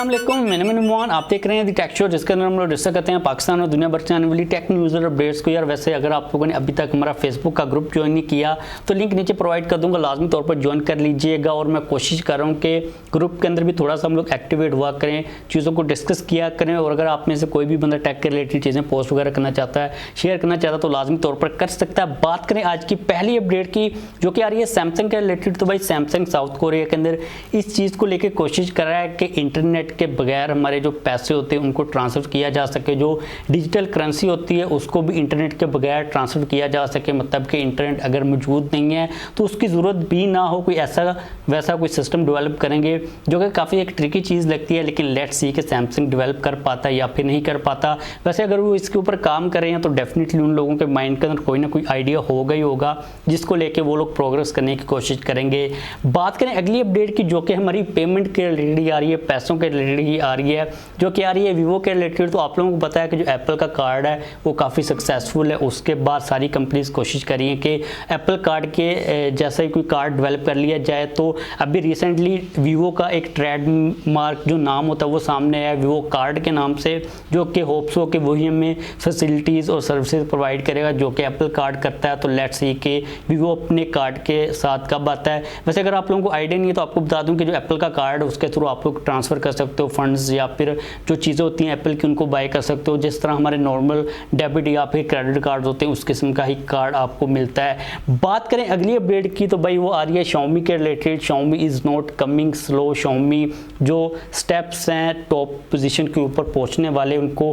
अस्सलाम वालेकुम, मैंने मान आप देख रहे हैं दी टेकशो, जिसके अंदर हम लोग डिस्कस करते हैं पाकिस्तान और दुनिया भर से आने वाली टेक न्यूज़ और अपडेट्स को। यार वैसे अगर आप लोगों ने अभी तक हमारा फेसबुक का ग्रुप ज्वाइन नहीं किया तो लिंक नीचे प्रोवाइड कर दूंगा, लाजमी तौर पर ज्वाइन कर लीजिएगा। और मैं कोशिश कर रहा हूँ कि ग्रुप के अंदर भी थोड़ा सा हम लोग एक्टिवेट हुआ करें, चीज़ों को डिस्कस किया करें। और अगर आप में से कोई भी बंदा टेक के रिलेटेड चीज़ें पोस्ट वगैरह करना चाहता है, शेयर करना चाहता है तो लाजमी तौर पर कर सकता है। बात करें आज की पहली अपडेट की, जो कि आ रही है सैमसंग के रिलेटेड। तो भाई सैमसंग साउथ कोरिया के अंदर इस चीज़ को लेकर कोशिश कर रहा है कि इंटरनेट के बगैर हमारे जो पैसे होते हैं उनको ट्रांसफ़र किया जा सके, जो डिजिटल करेंसी होती है उसको भी इंटरनेट के बगैर ट्रांसफ़र किया जा सके। मतलब कि इंटरनेट अगर मौजूद नहीं है तो उसकी ज़रूरत भी ना हो, कोई ऐसा वैसा कोई सिस्टम डेवलप करेंगे, जो कि काफ़ी एक ट्रिकी चीज़ लगती है। लेकिन लेट्स सी कि सैमसंग डेवलप कर पाता है या फिर नहीं कर पाता। वैसे अगर वो इसके ऊपर काम कर रहे हैं तो डेफिनेटली उन लोगों के माइंड के अंदर कोई ना कोई आइडिया होगा ही होगा, जिसको लेके वो लोग प्रोग्रेस करने की कोशिश करेंगे। बात करें अगली अपडेट की, जो कि हमारी पेमेंट के रिलेटेड आ रही है, पैसों के रिलेटेड आ रही है, जो कि आ रही है वीवो के रिलेटेड। तो आप लोगों को पता है कि जो एप्पल का कार्ड है वो काफ़ी सक्सेसफुल है। उसके बाद सारी कंपनीज कोशिश कर रही हैं कि एप्पल कार्ड के जैसा ही कोई कार्ड डेवलप कर लिया जाए। तो अभी रिसेंटली वीवो का एक ट्रेडमार्क जो नाम होता है वो सामने आया वीवो कार्ड के नाम से, जो कि होप्स हो कि वही हमें फैसिलिटीज़ और सर्विसेज प्रोवाइड करेगा जो कि एप्पल कार्ड करता है। तो लेट्स सी कि वीवो अपने कार्ड के साथ कब आता है। वैसे अगर आप लोगों को आइडिया नहीं है तो आपको बता दूं कि जो एप्पल का कार्ड है उसके थ्रू आप लोग ट्रांसफ़र कर सकते हो फंड्स, या फिर जो चीज़ें होती हैं एप्पल की उनको बाय कर सकते हो। जिस तरह हमारे नॉर्मल डेबिट या फिर क्रेडिट कार्ड होते हैं उस किस्म का ही कार्ड आपको मिलता है। बात करें अगली अपडेट की, तो भाई वो आ रही है Xiaomi के related. Xiaomi is not coming slow. Xiaomi जो स्टेप्स हैं टॉप पोजीशन के ऊपर पहुंचने वाले उनको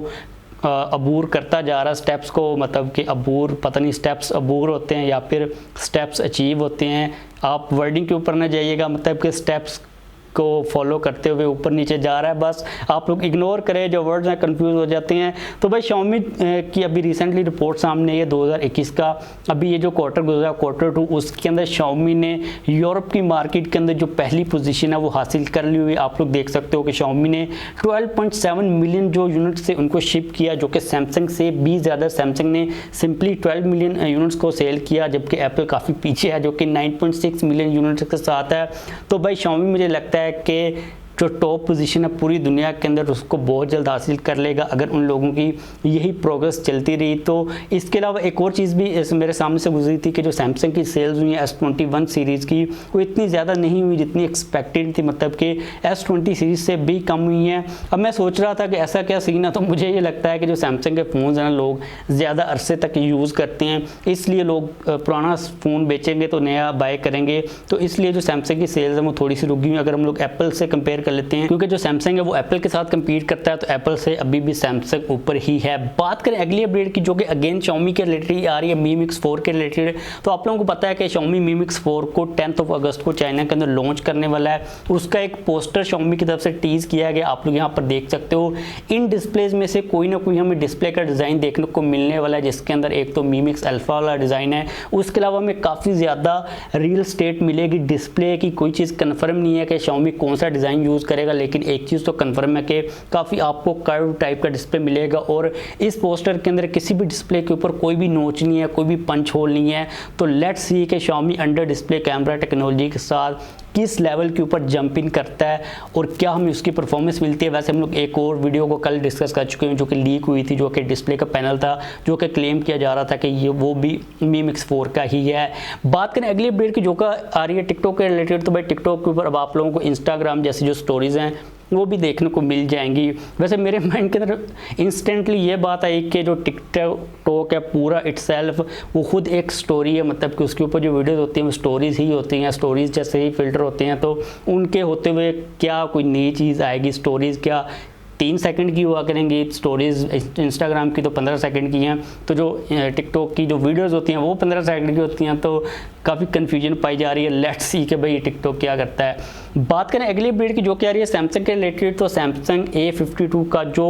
अबूर करता जा रहा है स्टेप्स को। मतलब कि अबूर, पता नहीं स्टेप्स अबूर होते हैं या फिर स्टेप्स अचीव होते हैं, आप वर्डिंग के ऊपर ना जाइएगा। मतलब कि स्टेप्स को फॉलो करते हुए ऊपर नीचे जा रहा है, बस आप लोग इग्नोर करें, जो वर्ड्स हैं कंफ्यूज हो जाते हैं। तो भाई Xiaomi की अभी रिसेंटली रिपोर्ट सामने है 2021 का, अभी ये जो क्वार्टर गुजरा क्वार्टर 2, उसके अंदर Xiaomi ने यूरोप की मार्केट के अंदर जो पहली पोजीशन है वो हासिल कर ली हुई। आप लोग देख सकते हो कि Xiaomi ने 12.7 मिलियन जो यूनिट से उनको शिप किया, जो कि सैमसंग से भी ज़्यादा। सैमसंग ने सिंपली 12 मिलियन यूनिट्स को सेल किया, जबकि एप्पल काफ़ी पीछे है जो कि 9.6 मिलियन यूनिट्स के साथ है। तो भाई Xiaomi मुझे लगता है कि जो टॉप पोजीशन है पूरी दुनिया के अंदर उसको बहुत जल्द हासिल कर लेगा अगर उन लोगों की यही प्रोग्रेस चलती रही तो। इसके अलावा एक और चीज़ भी मेरे सामने से गुजरी थी कि जो सैमसंग की सेल्स हुई है S21 सीरीज़ की, वो इतनी ज़्यादा नहीं हुई जितनी एक्सपेक्टेड थी। मतलब कि S20 सीरीज़ से भी कम हुई हैं। अब मैं सोच रहा था कि ऐसा क्या सीन है, तो मुझे ये लगता है कि जो सैमसंग के फ़ोन्स हैं ना लोग ज़्यादा अरसे तक यूज़ करते हैं, इसलिए लोग पुराना फ़ोन बेचेंगे तो नया बाय करेंगे। तो इसलिए जो सैमसंग की सेल्स हैं वो थोड़ी सी रुकी हुई। अगर हम लोग एप्पल से कंपेयर लेते हैं, क्योंकि जो सैमसंग है वो एप्पल के साथ कंपीट करता है, तो एप्पल से अभी भी सैमसंग ऊपर ही है। बात करें अगली अपडेट की, जो कि अगेन Xiaomi के रिलेटेड आ रही है, Mi Mix 4 के रिलेटेड। तो आप लोगों को पता है कि Xiaomi Mi Mix 4 को 10 अगस्त को चाइना के अंदर लॉन्च करने वाला है। उसका एक पोस्टर Xiaomi की तरफ से टीज किया गया, आप लोग यहाँ पर देख सकते हो। इन डिस्प्लेज में से कोई ना कोई हमें डिस्प्ले का डिज़ाइन देखने को मिलने वाला है, जिसके अंदर एक तो Mi Mix अल्फा वाला डिज़ाइन है, उसके अलावा हमें काफ़ी ज़्यादा रियल स्टेट मिलेगी। डिस्प्ले की कोई चीज़ कन्फर्म नहीं है कि Xiaomi कौन सा डिज़ाइन यूज़ करेगा, लेकिन एक चीज़ तो कंफर्म है कि काफ़ी आपको कर्व टाइप का डिस्प्ले मिलेगा। और इस पोस्टर के अंदर किसी भी डिस्प्ले के ऊपर कोई भी नोच नहीं है, कोई भी पंच होल नहीं है। तो लेट्स सी कि Xiaomi under display camera technology के साथ किस लेवल के ऊपर जंप इन करता है और क्या हमें उसकी परफॉर्मेंस मिलती है। वैसे हम लोग एक और वीडियो को कल डिस्कस कर चुके हैं जो कि लीक हुई थी, जो कि डिस्प्ले का पैनल था, जो कि क्लेम किया जा रहा था कि ये वो भी Mi Mix 4 का ही है। बात करें अगली अपडेट की, जो का आ रही है टिकटॉक के रिलेटेड। तो भाई टिकटॉक के ऊपर अब आप लोगों को इंस्टाग्राम जैसी जो स्टोरीज़ हैं वो भी देखने को मिल जाएंगी। वैसे मेरे माइंड के अंदर इंस्टेंटली ये बात आई कि जो टिकटॉक है पूरा इटसेल्फ वो खुद एक स्टोरी है। मतलब कि उसके ऊपर जो वीडियोस होती हैं वो स्टोरीज़ ही होती हैं, स्टोरीज़ जैसे ही फिल्टर होते हैं। तो उनके होते हुए क्या कोई नई चीज़ आएगी? स्टोरीज़ क्या 3 सेकंड की हुआ करेंगी स्टोरीज़, इंस्टाग्राम की तो 15 सेकंड की हैं। तो जो टिकटॉक की जो वीडियोस होती हैं वो 15 सेकंड की होती हैं। तो काफ़ी कन्फ्यूजन पाई जा रही है। लेट्स सी कि भाई टिकटॉक क्या करता है। बात करें अगली अपडेट की, जो कि आ रही है सैमसंग के रिलेटेड। तो सैमसंग A52 का जो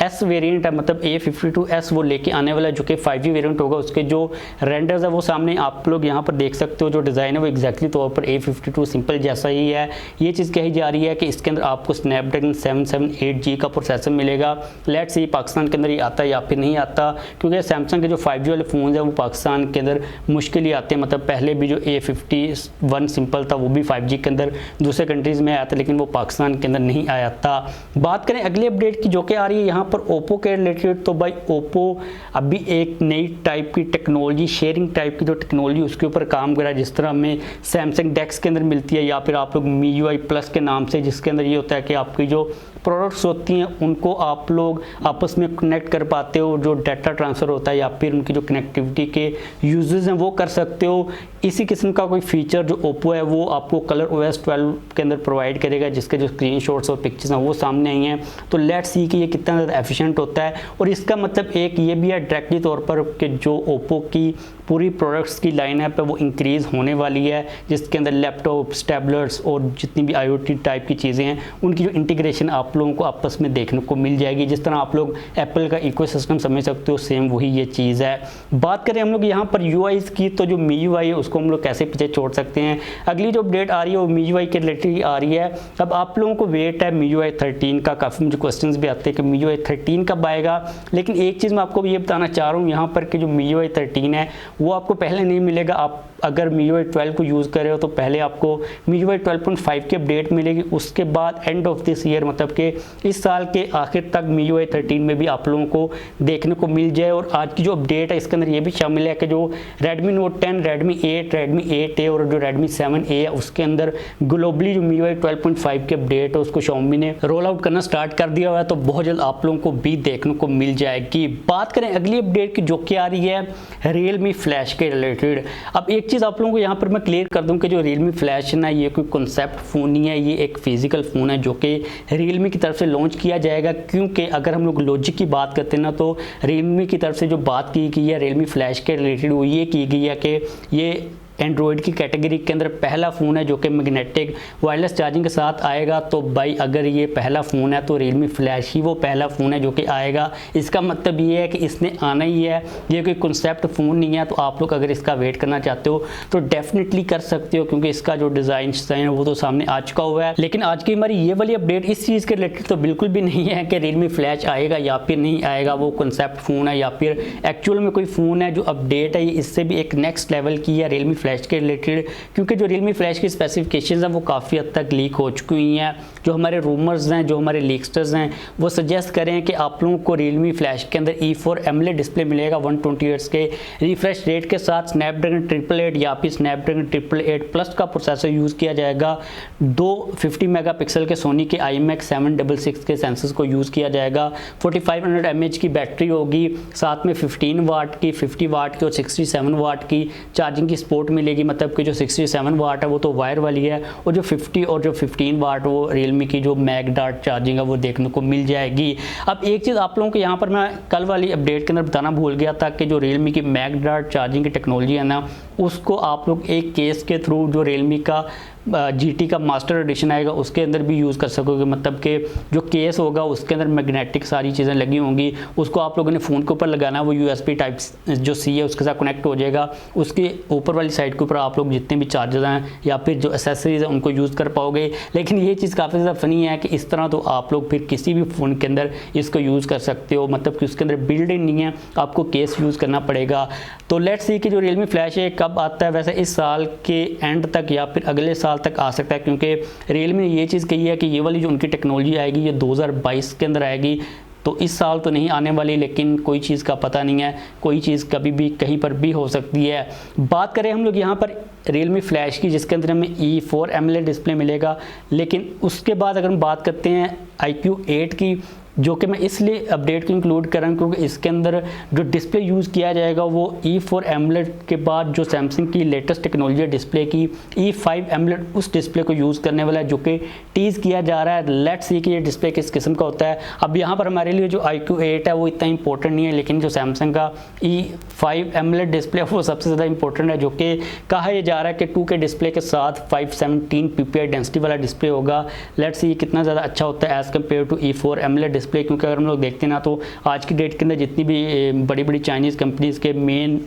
एस वेरिएंट है, मतलब A52s वो लेके आने वाला है, जो कि 5G वेरिएंट होगा। उसके जो रेंडर्स है वो सामने आप लोग यहाँ पर देख सकते हो। जो डिज़ाइन है वो एग्जैक्टली तौर पर A52 सिंपल जैसा ही है। ये चीज़ कही जा रही है कि इसके अंदर आपको स्नैपड्रैगन 778G का प्रोसेसर मिलेगा। लेट्स सी पाकिस्तान के अंदर ये आता है या फिर नहीं आता, क्योंकि सैमसंग के जो 5G वाले फ़ोन है वो पाकिस्तान के अंदर मुश्किल ही आते हैं। मतलब पहले भी जो A51 सिंपल था वो भी 5G के अंदर दूसरे कंट्रीज़ में आया था, लेकिन वो पाकिस्तान के अंदर नहीं आया था। बात करें अगली अपडेट की जो कि आ रही है यहाँ पर ओप्पो के रिलेटेड, तो भाई ओप्पो अभी एक नई टाइप की टेक्नोलॉजी, शेयरिंग टाइप की जो टेक्नोलॉजी उसके ऊपर काम कर रहा है, जिस तरह हमें सैमसंग डेक्स के अंदर मिलती है या फिर आप लोग MiUi प्लस के नाम से, जिसके अंदर ये होता है कि आपकी जो प्रोडक्ट्स होती हैं उनको आप लोग आपस में कनेक्ट कर पाते हो, जो डाटा ट्रांसफ़र होता है या फिर उनकी जो कनेक्टिविटी के यूजेस हैं वो कर सकते हो। इसी किस्म का कोई फीचर जो ओप्पो है वो आपको कलर OS 12 के अंदर प्रोवाइड करेगा, जिसके जो स्क्रीनशॉट्स और पिक्चर्स हैं वो सामने आई हैं। तो लेट्स सी कि ये कितना ज़्यादा एफिशिएंट होता है। और इसका मतलब एक ये भी है डायरेक्टली तौर पर कि जो ओप्पो की पूरी प्रोडक्ट्स की लाइनअप है वो इंक्रीज़ होने वाली है, जिसके अंदर लैपटॉप्स, टैबलेट्स और जितनी भी IoT टाइप की चीज़ें हैं उनकी जो इंटीग्रेशन आप लोगों को आपस में देखने को मिल जाएगी। जिस तरह आप लोग एप्पल का इकोसिस्टम समझ सकते हो, सेम वही ये चीज़ है। बात करें हम लोग यहाँ पर UIs की, तो जो MiUi है उसको हम लोग कैसे पीछे छोड़ सकते हैं। अगली जो अपडेट आ रही है वो MiUi के रिलेटेड आ रही है। अब आप लोगों को वेट है MiUi 13 का, काफ़ी मुझे क्वेश्चन भी आते हैं कि MiUi 13 कब आएगा। लेकिन एक चीज़ मैं आपको ये बताना चाह रहा हूँ यहाँ पर कि जो MiUi 13 है वो आपको पहले नहीं मिलेगा। आप अगर MiUi 12 को यूज़ कर रहे हो तो पहले आपको MiUi 12.5 की अपडेट मिलेगी, उसके बाद एंड ऑफ दिस ईयर मतलब कि इस साल के आखिर तक MiUi 13 में भी आप लोगों को देखने को मिल जाए। और आज की जो अपडेट है इसके अंदर ये भी शामिल है कि जो Redmi Note 10, Redmi 8, Redmi 8A और जो Redmi 7A है उसके अंदर ग्लोबली जो MiUi 12.5 की अपडेट है उसको Xiaomi ने रोल आउट करना स्टार्ट कर दिया हुआ है। तो बहुत जल्द आप लोगों को भी देखने को मिल जाएगी। बात करें अगली अपडेट की जो कि आ रही है Realme फ्लैश के रिलेटेड। अब एक चीज़ आप लोगों को यहाँ पर मैं क्लियर कर दूं कि जो Realme फ्लैश है ना, ये कोई कॉन्सेप्ट फ़ोन नहीं है, ये एक फिजिकल फ़ोन है जो कि Realme की तरफ से लॉन्च किया जाएगा। क्योंकि अगर हम लोग लॉजिक की बात करते हैं ना, तो Realme की तरफ से जो बात की गई है Realme फ्लैश के रिलेटेड वो ये की गई है कि ये एंड्रॉयड की कैटेगरी के अंदर पहला फ़ोन है जो कि मैग्नेटिक वायरलेस चार्जिंग के साथ आएगा। तो भाई अगर ये पहला फ़ोन है तो Realme फ्लैश ही वो पहला फ़ोन है जो कि आएगा। इसका मतलब ये है कि इसने आना ही है, ये कोई कॉन्सेप्ट फ़ोन नहीं है। तो आप लोग अगर इसका वेट करना चाहते हो तो डेफिनेटली कर सकते हो, क्योंकि इसका जो डिज़ाइन है वो तो सामने आ चुका हुआ है। लेकिन आज की हमारी ये वाली अपडेट इस चीज़ के रिलेटेड तो बिल्कुल भी नहीं है कि Realme फ्लैश आएगा या फिर नहीं आएगा, वो कॉन्सेप्ट फ़ोन है या फिर एक्चुअल में कोई फ़ोन है। जो अपडेट है ये इससे भी एक नेक्स्ट लेवल की है Realme फ्लैश के रिलेटेड, क्योंकि जो Realme फ्लैश की स्पेसिफिकेशंस हैं वो काफ़ी हद तक लीक हो चुकी हुई हैं। जो हमारे रूमर्स हैं, जो हमारे लीक्स्टर्स हैं वो सजेस्ट करें कि आप लोगों को Realme फ्लैश के अंदर E4 AMOLED डिस्प्ले मिलेगा 120 हर्ट्ज के रिफ्रेश रेट के साथ, स्नैपड्रैगन 888 या फिर स्नैपड्रैगन 888 प्लस का प्रोसेसर यूज़ किया जाएगा। 250 मेगापिक्सल के सोनी के IMX 766 के सेंसर्स को यूज़ किया जाएगा। 4500 mAh की बैटरी होगी, साथ में 15 वाट की, 50 वाट की और 67 वाट की चार्जिंग की सपोर्ट मिलेगी। मतलब कि जो 67 वाट है वो तो वायर वाली है, और जो 50 और जो 15 वाट वो Realme की जो मैग डार्ट चार्जिंग है वो देखने को मिल जाएगी। अब एक चीज़ आप लोगों को यहाँ पर मैं कल वाली अपडेट के अंदर बताना भूल गया था कि जो Realme की मैग डार्ट चार्जिंग की टेक्नोलॉजी है ना, उसको आप लोग एक केस के थ्रू जो Realme का GT का मास्टर एडिशन आएगा उसके अंदर भी यूज़ कर सकोगे। मतलब कि जो केस होगा उसके अंदर मैग्नेटिक सारी चीज़ें लगी होंगी, उसको आप लोगों ने फ़ोन के ऊपर लगाना, वो USB टाइप जो C है उसके साथ कनेक्ट हो जाएगा। उसके ऊपर वाली साइड के ऊपर आप लोग जितने भी चार्जर हैं या फिर जो एसेसरीज हैं उनको यूज़ कर पाओगे। लेकिन ये चीज़ काफ़ी ज़्यादा फ़नी है कि इस तरह तो आप लोग फिर किसी भी फ़ोन के अंदर इसको यूज़ कर सकते हो, मतलब कि उसके अंदर बिल्ड इन नहीं है, आपको केस यूज़ करना पड़ेगा। तो लेट्स सी कि जो Realme फ्लैश है कब आता है। वैसे इस साल के एंड तक या फिर अगले साल तक आ सकता है, क्योंकि Realme ने ये चीज़ कही है कि ये वाली जो उनकी टेक्नोलॉजी आएगी ये 2022 के अंदर आएगी। तो इस साल तो नहीं आने वाली, लेकिन कोई चीज़ का पता नहीं है, कोई चीज़ कभी भी कहीं पर भी हो सकती है। बात करें हम लोग यहाँ पर Realme फ्लैश की, जिसके अंदर हमें E4 AMOLED डिस्प्ले मिलेगा। लेकिन उसके बाद अगर हम बात करते हैं iQ8 की, जो कि मैं इसलिए अपडेट को इंक्लूड कर रहा हूँ क्योंकि इसके अंदर जो डिस्प्ले यूज़ किया जाएगा वो E4 AMOLED के बाद जो सैमसंग की लेटेस्ट टेक्नोलॉजी है डिस्प्ले की E5 AMOLED उस डिस्प्ले को यूज़ करने वाला है, जो कि टीज़ किया जा रहा है। लेट्स सी कि ये डिस्प्ले किस किस्म का होता है। अब यहाँ पर हमारे लिए जो iQ8 है वो इतना इंपॉर्टेंट नहीं है, लेकिन जो सैमसंग का E5 AMOLED डिस्प्ले वो सबसे ज़्यादा इंपॉर्टेंट है, जो कि कहा यह जा रहा है कि 2K डिस्प्ले के साथ 517 ppi डेंसिटी वाला डिस्प्ले होगा। लेट्स सी कितना ज़्यादा अच्छा होता है as compare to E4 AMOLED display, क्योंकि अगर हम लोग देखते हैं ना तो आज की डेट के अंदर जितनी भी बड़ी बड़ी चाइनीज़ कंपनीज़ के main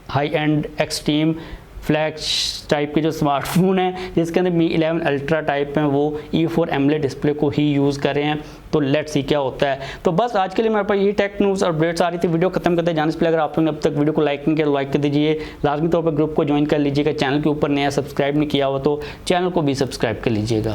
high and extreme flags type के जो स्मार्टफोन हैं जिसके अंदर Mi 11 अल्ट्रा टाइप हैं वो E4 एमोलेड डिस्प्ले को ही यूज़ कर रहे हैं। तो लेट्स सी क्या होता है। तो बस आज के लिए मेरे पास यही टेक न्यूज़ और अपडेट्स आ रही थी। वीडियो खत्म करते जाने से पहले अगर आप लोगों ने अब तक वीडियो को लाइक नहीं किया तो लाइक कर दीजिए, लाजमी तौर पर ग्रुप को ज्वाइन कर लीजिएगा, चैनल के ऊपर नया सब्सक्राइब नहीं किया हो तो चैनल को भी सब्सक्राइब कर लीजिएगा।